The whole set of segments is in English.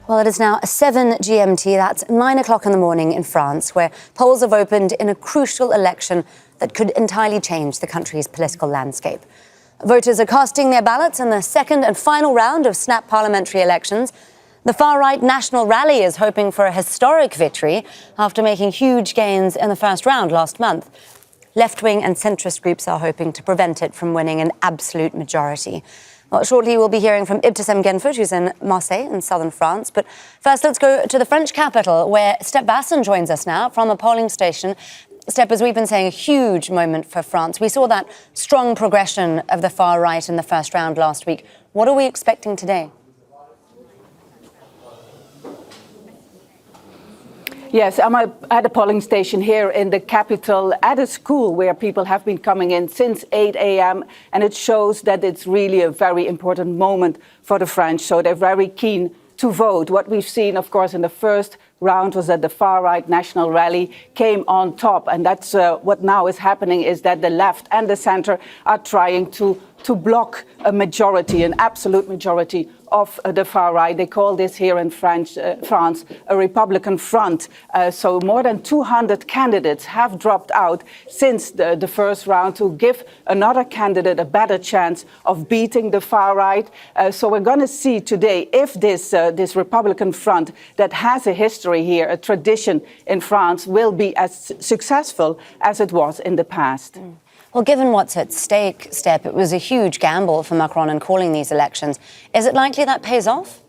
Well, it is now 7 GMT, that's 9 o'clock in the morning in France, where polls have opened in a crucial election that could entirely change the country's political landscape. Voters are casting their ballots in the second and final round of snap parliamentary elections. The far-right National Rally is hoping for a historic victory after making huge gains in the first round last month. Left-wing and centrist groups are hoping to prevent it from winning an absolute majority. Well, shortly we'll be hearing from Ibtissem Guenfoud, who's in Marseille in southern France. But first, let's go to the French capital, where Vaessen joins us now from a polling station. Step, as we've been saying, a huge moment for France. We saw that strong progression of the far right in the first round last week. What are we expecting today? Yes, I'm at a polling station here in the capital, at a school where people have been coming in since 8 a.m. and it shows that it's really a very important moment for the French. So they're very keen to vote. What we've seen, of course, in the first round was that the far-right National Rally came on top. And that's what now is happening, is that the left and the center are trying to block a majority, an absolute majority of the far right. They call this here in France a Republican front. So more than 200 candidates have dropped out since the first round to give another candidate a better chance of beating the far right. So we're going to see today if this Republican front that has a history here, a tradition in France, will be as successful as it was in the past. Well, given what's at stake, Step, it was a huge gamble for Macron in calling these elections. Is it likely that pays off?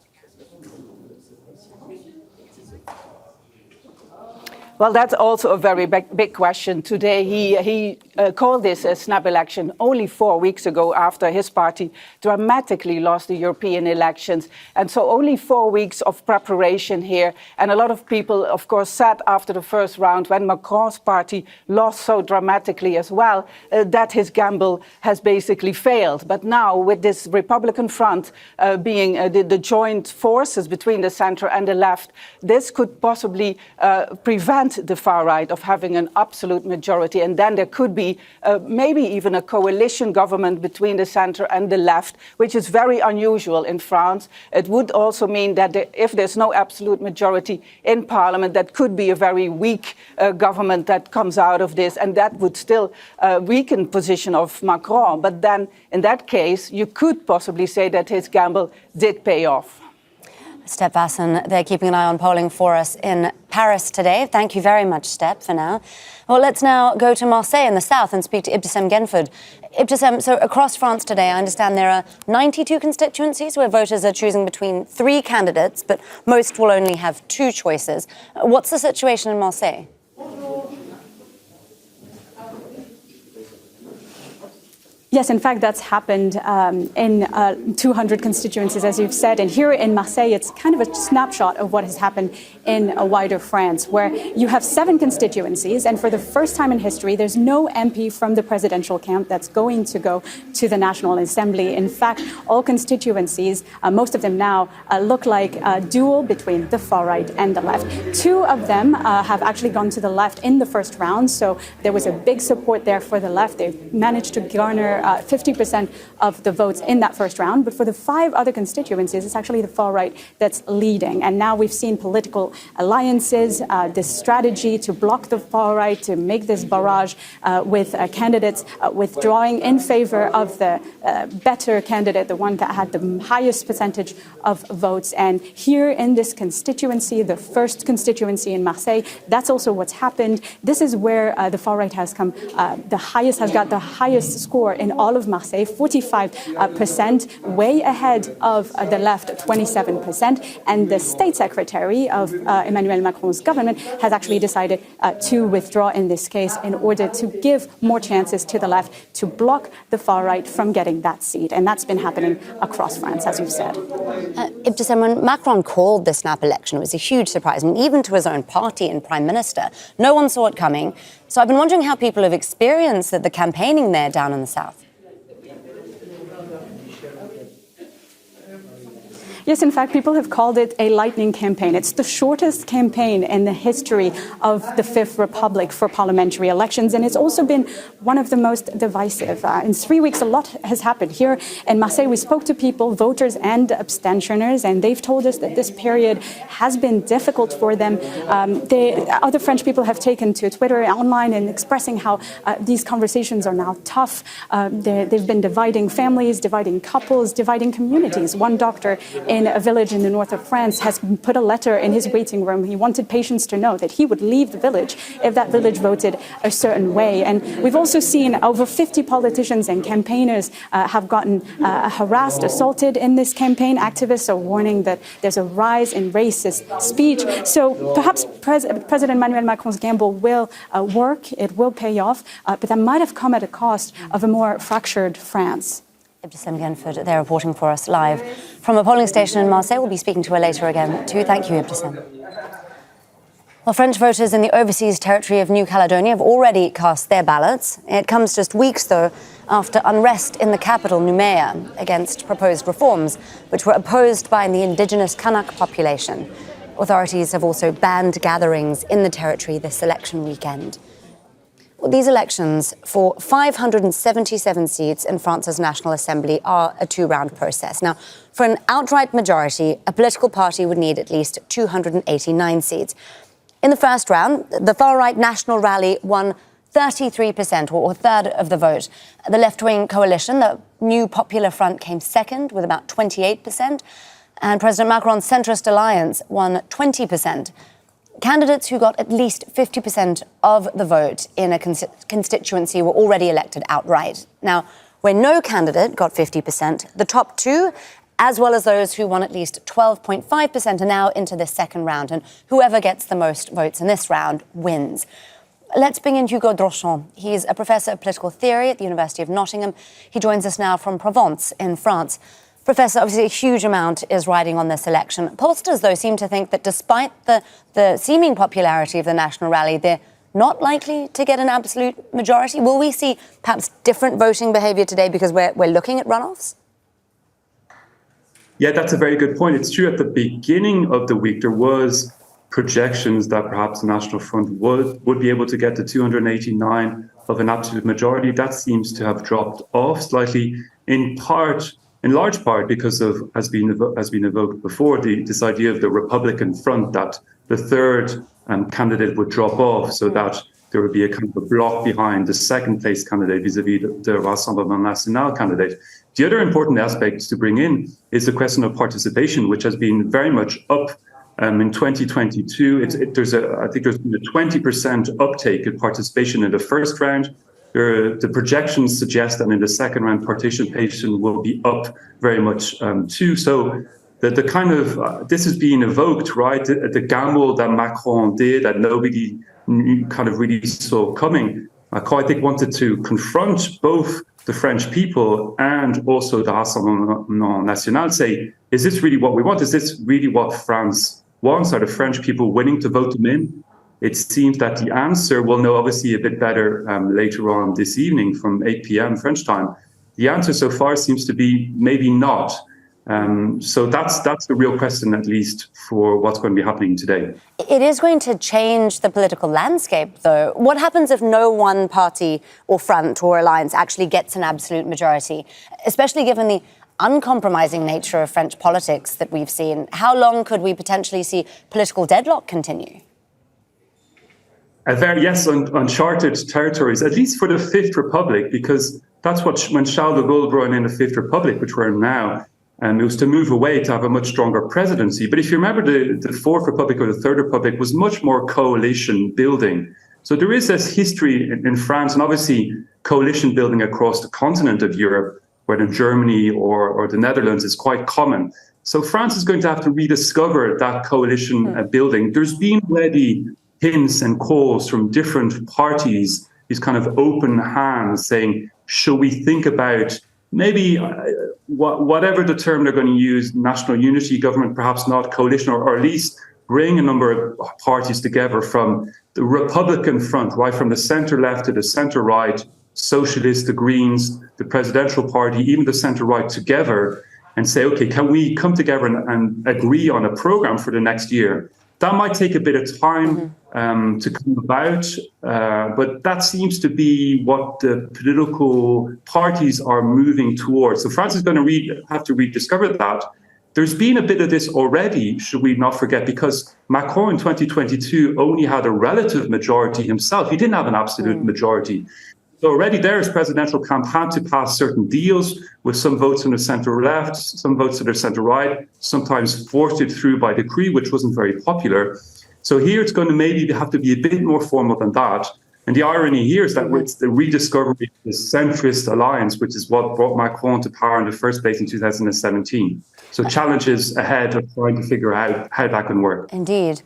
Well, that's also a very big question. Today, he called this a snap election only 4 weeks ago after his party dramatically lost the European elections. And so only 4 weeks of preparation here. And a lot of people, of course, said after the first round, when Macron's party lost so dramatically as well, that his gamble has basically failed. But now, with this Republican front being the joint forces between the center and the left, this could possibly prevent the far right of having an absolute majority, and then there could be maybe even a coalition government between the center and the left, which is very unusual in France. It would also mean that if there's no absolute majority in parliament, that could be a very weak government that comes out of this, and that would still weaken the position of Macron. But then in that case, you could possibly say that his gamble did pay off. Step Vaessen, they're keeping an eye on polling for us in Paris today. Thank you very much, Step, for now. Well, let's now go to Marseille in the south and speak to Ibtissem Guenfoud. Ibtissem, so across France today, I understand there are 92 constituencies where voters are choosing between 3 candidates, but most will only have 2 choices. What's the situation in Marseille? Yes, in fact, that's happened in 200 constituencies, as you've said. And here in Marseille, it's kind of a snapshot of what has happened in a wider France, where you have 7 constituencies. And for the first time in history, there's no MP from the presidential camp that's going to go to the National Assembly. In fact, all constituencies, most of them now, look like a duel between the far right and the left. 2 of them have actually gone to the left in the first round. So there was a big support there for the left. They've managed to garner 50% of the votes in that first round. But for the 5 other constituencies, it's actually the far right that's leading. And now we've seen political alliances, this strategy to block the far right, to make this barrage with candidates withdrawing in favor of the better candidate, the one that had the highest percentage of votes. And here in this constituency, the first constituency in Marseille, that's also what's happened. This is where the far right has come has got the highest score in all of Marseille, 45%, way ahead of the left, 27%. And the state secretary of Emmanuel Macron's government has actually decided to withdraw in this case in order to give more chances to the left to block the far right from getting that seat. And that's been happening across France, as you've said. Ibtissem, when Macron called the snap election, it was a huge surprise. I mean, even to his own party and prime minister, no one saw it coming. So I've been wondering how people have experienced the campaigning there down in the south. Yes, in fact, people have called it a lightning campaign. It's the shortest campaign in the history of the Fifth Republic for parliamentary elections, and it's also been one of the most divisive. In 3 weeks, a lot has happened. Here in Marseille, we spoke to people, voters and abstentioners, and they've told us that this period has been difficult for them. Other French people have taken to Twitter and online and expressing how these conversations are now tough. They've been dividing families, dividing couples, dividing communities. One doctor in a village in the north of France has put a letter in his waiting room. He wanted patients to know that he would leave the village if that village voted a certain way. And we've also seen over 50 politicians and campaigners have gotten harassed, assaulted in this campaign. Activists are warning that there's a rise in racist speech. So perhaps President Emmanuel Macron's gamble will work, it will pay off, but that might have come at a cost of a more fractured France. Ibtissem Guenfoud, they're reporting for us live from a polling station in Marseille. We'll be speaking to her later again too. Thank you, Ibtissem. Well, French voters in the overseas territory of New Caledonia have already cast their ballots. It comes just weeks, though, after unrest in the capital, Nouméa, against proposed reforms, which were opposed by the indigenous Kanak population. Authorities have also banned gatherings in the territory this election weekend. Well, these elections for 577 seats in France's National Assembly are a two-round process. Now, for an outright majority, a political party would need at least 289 seats. In the first round, the far-right National Rally won 33%, or a third of the vote. The left-wing coalition, the New Popular Front, came second with about 28%, and President Macron's centrist alliance won 20%. Candidates who got at least 50% of the vote in a constituency were already elected outright. Now, where no candidate got 50%, the top two, as well as those who won at least 12.5%, are now into the second round, and whoever gets the most votes in this round wins. Let's bring in Hugo Drochon. He's a professor of political theory at the University of Nottingham. He joins us now from Provence in France. Professor, obviously a huge amount is riding on this election. Pollsters, though, seem to think that despite the seeming popularity of the National Rally, they're not likely to get an absolute majority. Will we see perhaps different voting behaviour today because we're looking at runoffs? Yeah, that's a very good point. It's true at the beginning of the week, there was projections that perhaps the National Front would be able to get to 289 of an absolute majority. That seems to have dropped off slightly, in large part because of, has been evoked before, this idea of the Republican front, that the third candidate would drop off so that there would be a kind of a block behind the second place candidate vis-à-vis the Rassemblement National candidate. The other important aspect to bring in is the question of participation, which has been very much up in 2022. I think there's been a 20% uptake in participation in the first round. The projections suggest that in the second round, participation will be up very much too. So the kind of, this is being evoked, right? The gamble that Macron did, that nobody kind of really saw coming. Macron, I think, wanted to confront both the French people and also the Rassemblement National, say, is this really what we want? Is this really what France wants? Are the French people willing to vote them in? It seems that the answer, we'll know obviously a bit better later on this evening from 8 p.m. French time. The answer so far seems to be maybe not. So that's the real question, at least, for what's going to be happening today. It is going to change the political landscape, though. What happens if no one party or front or alliance actually gets an absolute majority, especially given the uncompromising nature of French politics that we've seen? How long could we potentially see political deadlock continue? Yes, uncharted territories, at least for the Fifth Republic, because that's what, when Charles de Gaulle brought in the Fifth Republic, which we're in now, it was to move away to have a much stronger presidency. But if you remember, the Fourth Republic or the Third Republic was much more coalition building. So there is this history in France, and obviously coalition building across the continent of Europe, whether Germany or the Netherlands, is quite common. So France is going to have to rediscover that coalition building. There's been already hints and calls from different parties, these kind of open hands saying, should we think about maybe whatever the term they're going to use, national unity government, perhaps not coalition, or at least bring a number of parties together from the Republican front, right from the center left to the center right, Socialist, the Greens, the presidential party, even the center right together, and say, okay, can we come together and agree on a program for the next year? That might take a bit of time to come about, but that seems to be what the political parties are moving towards. So France is going to have to rediscover that. There's been a bit of this already, should we not forget, because Macron in 2022 only had a relative majority himself. He didn't have an absolute majority. So already there, his presidential camp had to pass certain deals with some votes on the centre-left, some votes to the centre-right, sometimes forced it through by decree, which wasn't very popular. So here it's going to maybe have to be a bit more formal than that. And the irony here is that it's the rediscovery of the centrist alliance, which is what brought Macron to power in the first place in 2017. So challenges ahead of trying to figure out how that can work. Indeed.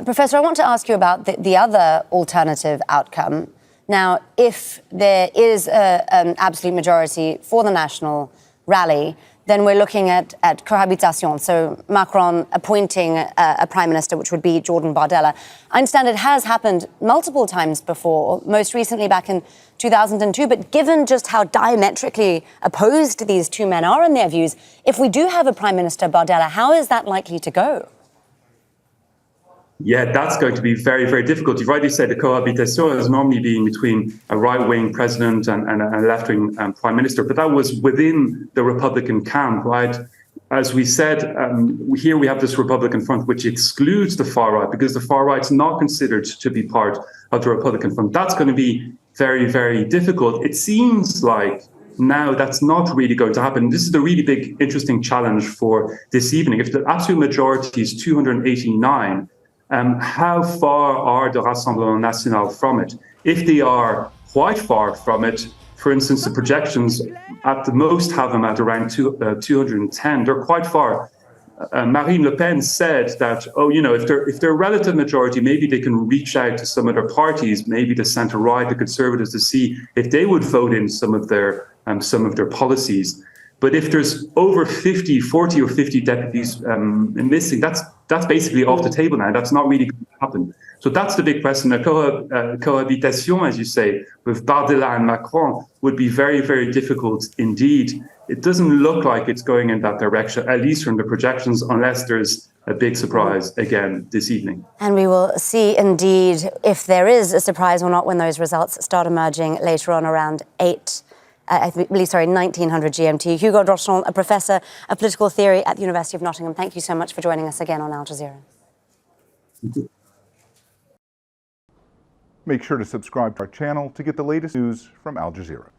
Professor, I want to ask you about the other alternative outcome. Now, if there is an absolute majority for the national rally, then we're looking at cohabitation, so Macron appointing a prime minister, which would be Jordan Bardella. I understand it has happened multiple times before, most recently back in 2002, but given just how diametrically opposed these two men are in their views, if we do have a prime minister, Bardella, how is that likely to go? Yeah, that's going to be very, very difficult. You've rightly said the cohabitation has normally been between a right-wing president and a left-wing prime minister, but that was within the Republican camp, right? As we said, here we have this Republican front which excludes the far right because the far right's not considered to be part of the Republican front. That's going to be very, very difficult. It seems like now that's not really going to happen. This is the really big, interesting challenge for this evening. If the absolute majority is 289, how far are the Rassemblement National from it? If they are quite far from it, for instance, the projections at the most have them at around 210. They're quite far. Marine Le Pen said that, if they're a relative majority, maybe they can reach out to some other parties, maybe the centre-right, the Conservatives, to see if they would vote in some of their policies. But if there's over 40 or 50 deputies missing, that's basically off the table now. That's not really going to happen. So that's the big question. A cohabitation, as you say, with Bardella and Macron would be very, very difficult indeed. It doesn't look like it's going in that direction, at least from the projections, unless there's a big surprise again this evening. And we will see indeed if there is a surprise or not when those results start emerging later on around 1900 GMT. Hugo Drochon, a professor of political theory at the University of Nottingham. Thank you so much for joining us again on Al Jazeera. Thank you. Make sure to subscribe to our channel to get the latest news from Al Jazeera.